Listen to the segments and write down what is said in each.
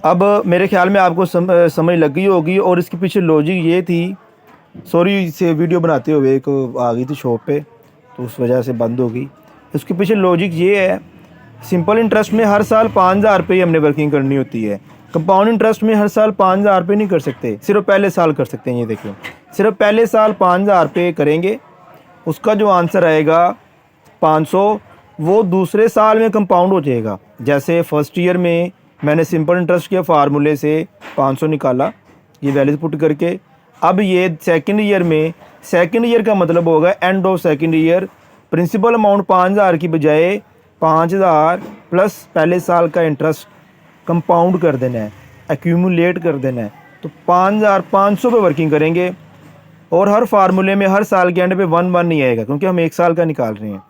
अब मेरे ख्याल में आपको समझ लग गई होगी, और इसके पीछे लॉजिक ये थी। सॉरी, इसे वीडियो बनाते हुए एक आ गई थी शॉप पे, तो उस वजह से बंद हो गई। उसके पीछे लॉजिक ये है, सिंपल इंटरेस्ट में हर साल 5,000 रुपये हमने वर्किंग करनी होती है। कंपाउंड इंटरेस्ट में हर साल 5,000 रुपये नहीं कर सकते, सिर्फ पहले साल कर सकते हैं। ये देखिए, सिर्फ पहले साल 5,000 रुपये करेंगे, उसका जो आंसर आएगा 500, वो दूसरे साल में कंपाउंड हो जाएगा। जैसे फर्स्ट ईयर में मैंने सिंपल इंटरेस्ट के फार्मूले से 500 निकाला, ये वैल्यूज पुट करके। अब ये सेकंड ईयर में, सेकंड ईयर का मतलब होगा end of second year, principal amount 5,000 की बजाय 5,000 प्लस पहले साल का इंटरेस्ट कंपाउंड कर देना है, एक्यूमुलेट कर देना है। तो 5,500 पे वर्किंग करेंगे, और हर फार्मूले में हर साल के एंड पे 1 नहीं आएगा, क्योंकि हम एक साल का निकाल रहे हैं।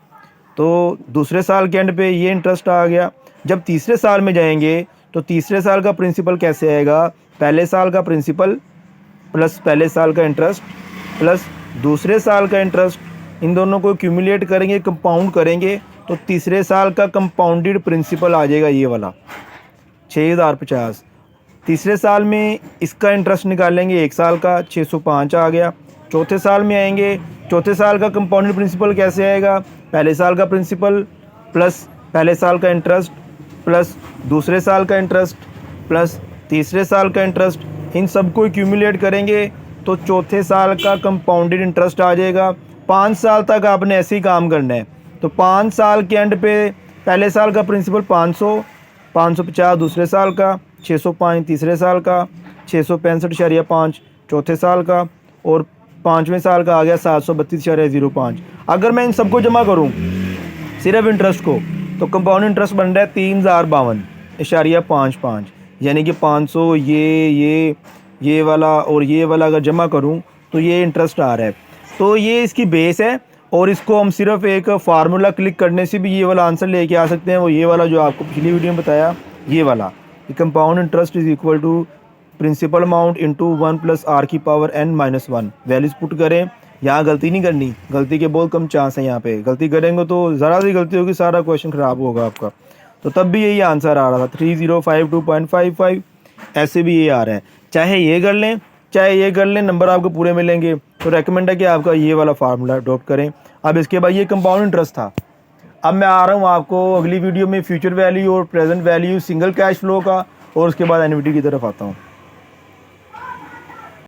तो दूसरे साल के एंड पे ये इंटरेस्ट आ गया। जब तीसरे साल में जाएंगे तो तीसरे साल का प्रिंसिपल कैसे आएगा, पहले साल का प्रिंसिपल प्लस पहले साल का इंटरेस्ट प्लस दूसरे साल का इंटरेस्ट, इन दोनों को क्यूमुलेट करेंगे, कंपाउंड करेंगे, तो तीसरे साल का कंपाउंडेड प्रिंसिपल आ जाएगा ये वाला 6,050। तीसरे साल में इसका इंटरेस्ट निकालेंगे एक साल का, 605 आ गया। चौथे साल में आएंगे, चौथे साल का कंपाउंडेड प्रिंसिपल कैसे आएगा, पहले साल का प्रिंसिपल प्लस पहले साल का इंटरेस्ट प्लस दूसरे साल का इंटरेस्ट प्लस तीसरे साल का इंटरेस्ट, इन सबको एक्यूमुलेट करेंगे तो चौथे साल का कंपाउंडेड इंटरेस्ट आ जाएगा। 5 साल तक आपने ऐसे ही काम करना है। तो 5 साल के एंड पे पहले साल का प्रिंसिपल 500, 550 दूसरे साल का, 605 तीसरे साल का, 665.5 चौथे साल का, और पाँचवें साल का आ गया 732.05। अगर मैं इन सबको जमा करूं सिर्फ इंटरेस्ट को, तो कंपाउंड इंटरेस्ट बन रहा है 3,052.55, यानी कि 500 ये वाला और ये वाला अगर जमा करूं तो ये इंटरेस्ट आ रहा है। तो ये इसकी बेस है, और इसको हम सिर्फ एक फार्मूला क्लिक करने से भी ये वाला आंसर लेके आ सकते हैं। वो ये वाला जो आपको पिछली वीडियो में बताया, ये वाला, compound interest is equal to principal amount into 1 plus R की पावर n-1। वैल्यूज पुट करें, यहाँ गलती नहीं करनी, गलती के बहुत कम चांस है। यहाँ पे गलती करेंगे तो ज़रा सी गलती होगी, सारा क्वेश्चन ख़राब होगा आपका। तो तब भी यही आंसर आ रहा था 3052.55, ऐसे भी ये आ रहा है। चाहे ये कर लें चाहे ये कर लें, नंबर आपको पूरे मिलेंगे। तो रेकमेंड है कि आपका ये वाला फार्मूला अडॉप्ट करें। अब इसके बाद ये कंपाउंड इंटरेस्ट था। अब मैं आ रहा हूँ आपको अगली वीडियो में फ्यूचर वैल्यू और present value, single cash flow का, और उसके बाद एन्युटी की तरफ आता हूँ।